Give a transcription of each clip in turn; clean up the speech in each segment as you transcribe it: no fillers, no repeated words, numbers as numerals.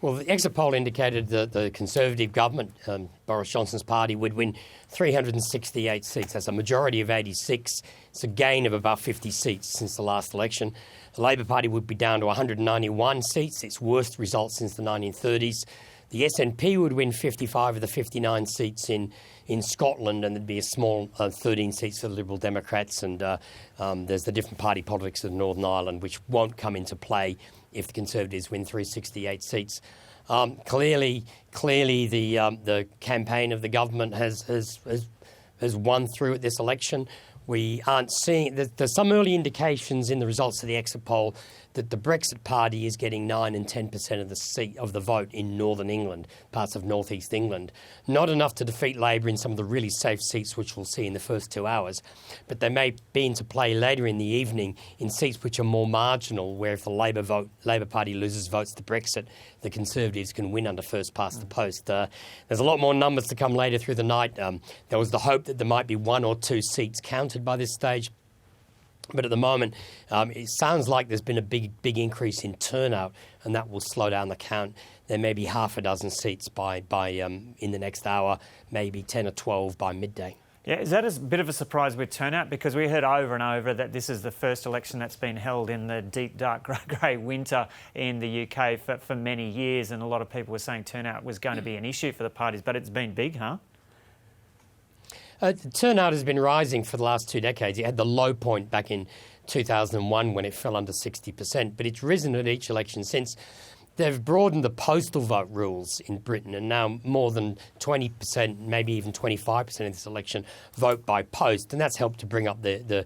Well, the exit poll indicated that the Conservative government, Boris Johnson's party, would win 368 seats. That's a majority of 86. It's a gain of about 50 seats since the last election. The Labor Party would be down to 191 seats, its worst result since the 1930s. The SNP would win 55 of the 59 seats in Scotland, and there'd be a small 13 seats for the Liberal Democrats. And there's the different party politics of Northern Ireland, which won't come into play if the Conservatives win 368 seats. Clearly, the campaign of the government has won through at this election. We aren't seeing. There's some early indications in the results of the exit poll that the Brexit Party is getting 9 and 10% of the vote in Northern England, parts of North East England. Not enough to defeat Labor in some of the really safe seats, which we'll see in the first 2 hours. But they may be into play later in the evening in seats which are more marginal, where if the Labor Party loses votes to Brexit, the Conservatives can win under first past the post. There's a lot more numbers to come later through the night. There was the hope that there might be 1 or 2 seats counted by this stage. But at the moment, it sounds like there's been a big increase in turnout, and that will slow down the count. There may be half a dozen seats by in the next hour, maybe 10 or 12 by midday. Yeah, is that a bit of a surprise with turnout? Because we heard over and over that this is the first election that's been held in the deep, dark grey winter in the UK for many years, and a lot of people were saying turnout was going to be an issue for the parties, but it's been big, huh? Turnout has been rising for the last 2 decades. It had the low point back in 2001 when it fell under 60%, but it's risen at each election since. They've broadened the postal vote rules in Britain, and now more than 20%, maybe even 25% of this election vote by post, and that's helped to bring up the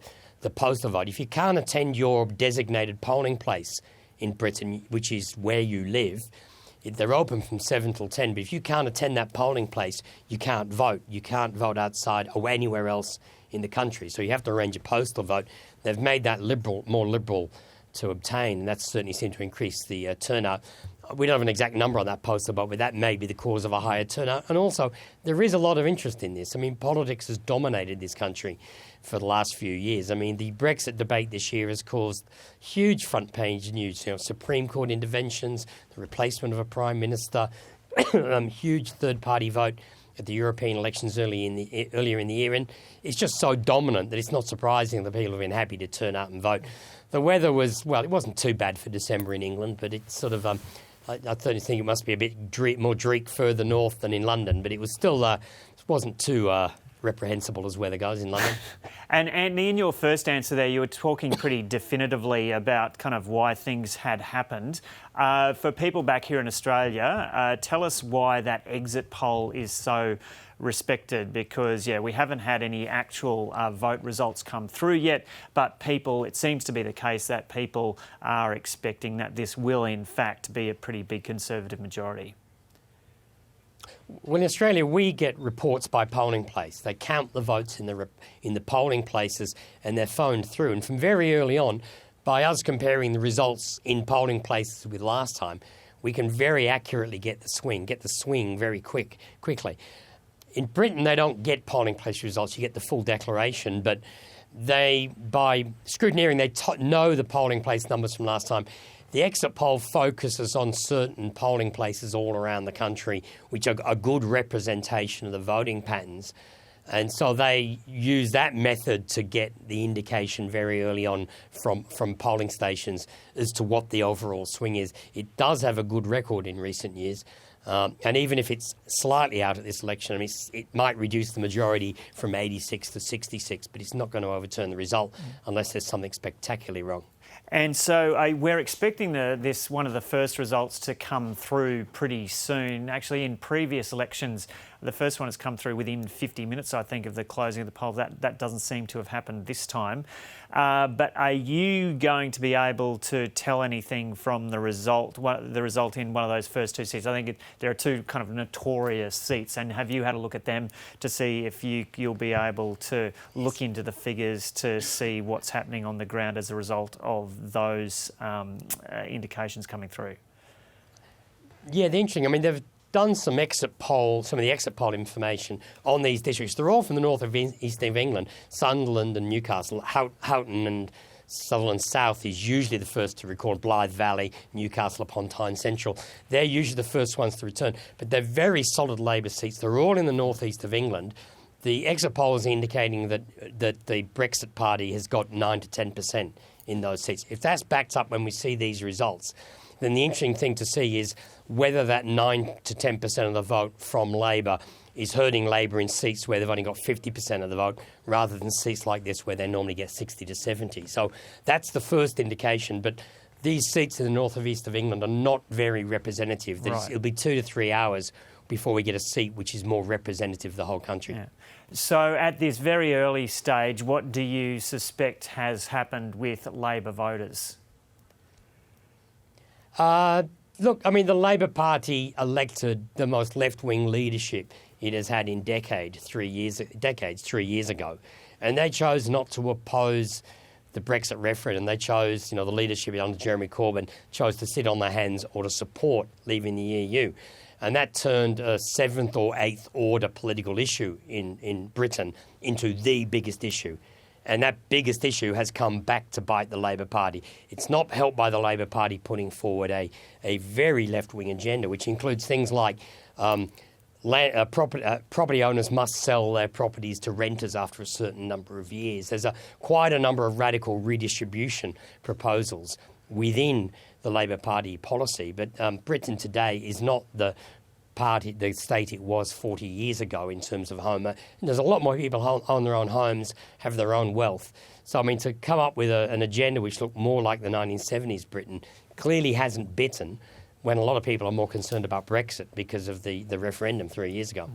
postal vote. If you can't attend your designated polling place in Britain, which is where you live, they're open from 7 till 10, but if you can't attend that polling place, you can't vote. You can't vote outside or anywhere else in the country. So you have to arrange a postal vote. They've made that more liberal to obtain, and that's certainly seemed to increase the turnout. We don't have an exact number on that postal vote, but that may be the cause of a higher turnout. And also, there is a lot of interest in this. I mean, politics has dominated this country for the last few years. I mean, the Brexit debate this year has caused huge front-page news. Supreme Court interventions, the replacement of a Prime Minister, huge third-party vote at the European elections earlier in the year. And it's just so dominant that it's not surprising that people have been happy to turn out and vote. The weather was, well, it wasn't too bad for December in England, but it's sort of, I certainly think it must be a bit more dreek further north than in London, but it was still, it wasn't too reprehensible as weather goes in London. And Antony, in your first answer there, you were talking pretty definitively about kind of why things had happened. For people back here in Australia, tell us why that exit poll is so respected, because, yeah, we haven't had any actual vote results come through yet, but it seems to be the case that people are expecting that this will, in fact, be a pretty big Conservative majority. Well, in Australia, we get reports by polling place. They count the votes in the polling places, and they're phoned through. And from very early on, by us comparing the results in polling places with last time, we can very accurately get the swing very quickly. In Britain, they don't get polling place results. You get the full declaration, but by scrutineering, they know the polling place numbers from last time. The exit poll focuses on certain polling places all around the country, which are a good representation of the voting patterns. And so they use that method to get the indication very early on from polling stations as to what the overall swing is. It does have a good record in recent years. And even if it's slightly out at this election, I mean, it might reduce the majority from 86 to 66, but it's not going to overturn the result unless there's something spectacularly wrong. And so we're expecting one of the first results to come through pretty soon. Actually, in previous elections, the first one has come through within 50 minutes, I think, of the closing of the poll. That doesn't seem to have happened this time. But are you going to be able to tell anything from the result in one of those first 2 seats? I think there are 2 kind of notorious seats. And have you had a look at them to see if you'll be able to look into the figures to see what's happening on the ground as a result of those indications coming through? Yeah, they're interesting. I mean, they've done some of the exit poll information on these districts. They're all from the north of east of England, Sunderland and Newcastle, Houghton and Sutherland South is usually the first to record. Blythe Valley, Newcastle upon Tyne Central, they're usually the first ones to return. But they're very solid Labor seats. They're all in the northeast of England. The exit polls are indicating that the Brexit Party has got 9 to 10% in those seats. If that's backed up when we see these results, then the interesting thing to see is whether that 9 to 10% of the vote from Labor is hurting Labor in seats where they've only got 50% of the vote, rather than seats like this where they normally get 60 to 70. So that's the first indication. But these seats in the north of east of England are not very representative. Right. It'll be 2 to 3 hours before we get a seat which is more representative of the whole country. Yeah. So at this very early stage, what do you suspect has happened with Labor voters? Look, I mean, the Labor Party elected the most left-wing leadership it has had in decades 3 years ago. And they chose not to oppose the Brexit referendum. They chose, the leadership under Jeremy Corbyn chose to sit on their hands or to support leaving the EU. And that turned a seventh or eighth order political issue in Britain into the biggest issue. And that biggest issue has come back to bite the Labor Party. It's not helped by the Labor Party putting forward a very left-wing agenda, which includes things like property owners must sell their properties to renters after a certain number of years. There's quite a number of radical redistribution proposals within the Labor Party policy. But Britain today is not the state it was 40 years ago in terms of home. There's a lot more people own their own homes, have their own wealth. So, I mean, to come up with an agenda which looked more like the 1970s Britain clearly hasn't bitten, when a lot of people are more concerned about Brexit because of the referendum 3 years ago.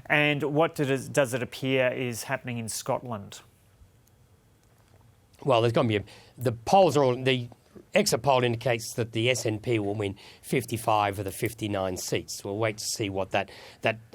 And what does it appear is happening in Scotland? Well, there's going to be the polls are all the exit poll indicates that the SNP will win 55 of the 59 seats. We'll wait to see what that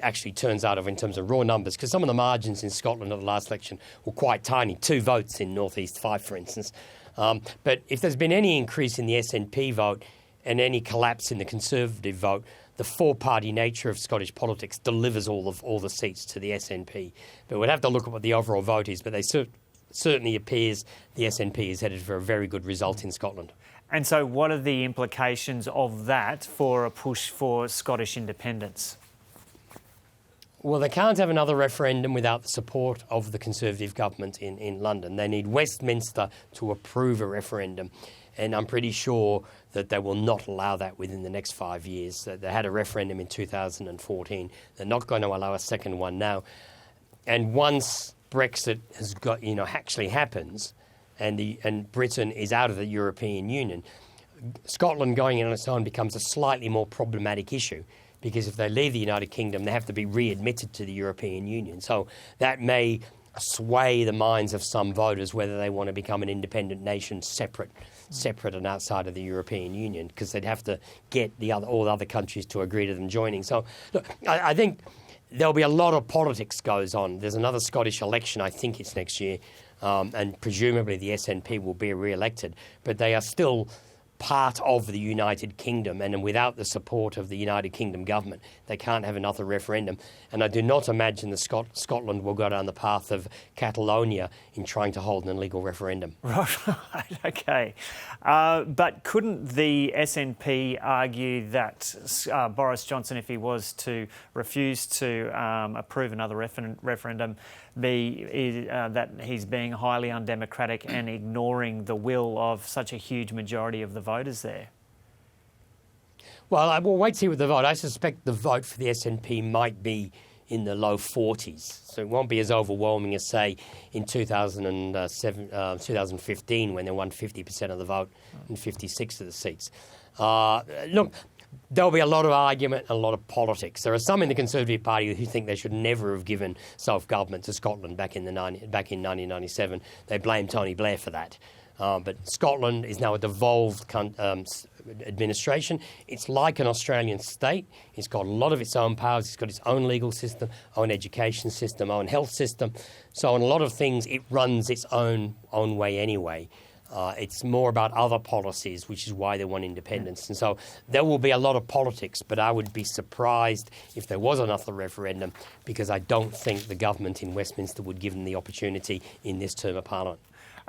actually turns out of in terms of raw numbers, because some of the margins in Scotland at the last election were quite tiny, 2 votes in North East 5, for instance. But if there's been any increase in the SNP vote and any collapse in the Conservative vote, the four-party nature of Scottish politics delivers all the seats to the SNP. But we'd have to look at what the overall vote is, but they certainly appears the SNP is headed for a very good result in Scotland. And so what are the implications of that for a push for Scottish independence? Well, they can't have another referendum without the support of the Conservative government in London. They need Westminster to approve a referendum. And I'm pretty sure that they will not allow that within the next 5 years. They had a referendum in 2014. They're not going to allow a second one now. And once Brexit has actually happens, and Britain is out of the European Union, Scotland going in on its own becomes a slightly more problematic issue, because if they leave the United Kingdom, they have to be readmitted to the European Union. So that may sway the minds of some voters whether they want to become an independent nation separate and outside of the European Union, because they'd have to get all the other countries to agree to them joining. So look, I think there'll be a lot of politics goes on. There's another Scottish election, I think it's next year, and presumably the SNP will be re-elected, but they are still part of the United Kingdom, and without the support of the United Kingdom government, they can't have another referendum. And I do not imagine that Scotland will go down the path of Catalonia in trying to hold an illegal referendum. Right, okay. But couldn't the SNP argue that Boris Johnson, if he was to refuse to approve another referendum, that he's being highly undemocratic and ignoring the will of such a huge majority of the voters there? Well, I will wait to see what the vote. I suspect the vote for the SNP might be in the low 40s, so it won't be as overwhelming as, say, in 2015 when they won 50% of the vote and 56 of the seats. Look, there'll be a lot of argument and a lot of politics. There are some in the Conservative Party who think they should never have given self-government to Scotland back in 1997. They blame Tony Blair for that. But Scotland is now a devolved administration. It's like an Australian state. It's got a lot of its own powers. It's got its own legal system, own education system, own health system. So on a lot of things, it runs its own way anyway. It's more about other policies, which is why they want independence. And so there will be a lot of politics, but I would be surprised if there was another referendum, because I don't think the government in Westminster would give them the opportunity in this term of Parliament.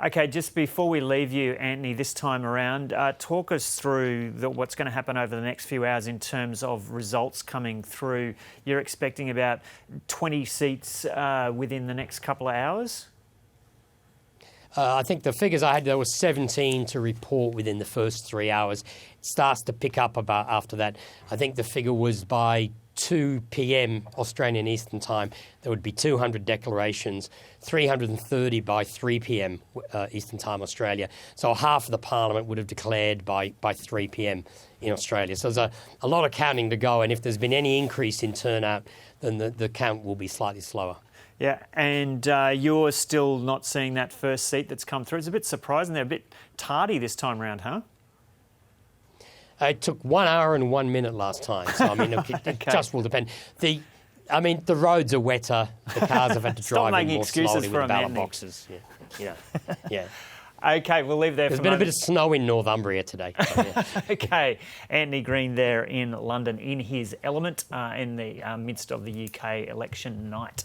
Okay, just before we leave you, Antony, this time around, talk us through what's going to happen over the next few hours in terms of results coming through. You're expecting about 20 seats within the next couple of hours? I think the figures I had, there was 17 to report within the first 3 hours. It starts to pick up about after that. I think the figure was by 2 p.m. Australian Eastern Time, there would be 200 declarations, 330 by 3 p.m. Eastern Time Australia. So half of the Parliament would have declared by 3 p.m. in Australia. So there's a lot of counting to go, and if there's been any increase in turnout, then the count will be slightly slower. Yeah, and you're still not seeing that first seat that's come through. It's a bit surprising. They're a bit tardy this time round, huh? It took 1 hour and 1 minute last time, so I mean, it just will depend. The roads are wetter. The cars have had to drive in more slowly with the ballot boxes. Yeah. Okay, we'll leave there. There's been a bit of snow in Northumbria today. Yeah. Okay, Antony Green there in London in his element in the midst of the UK election night.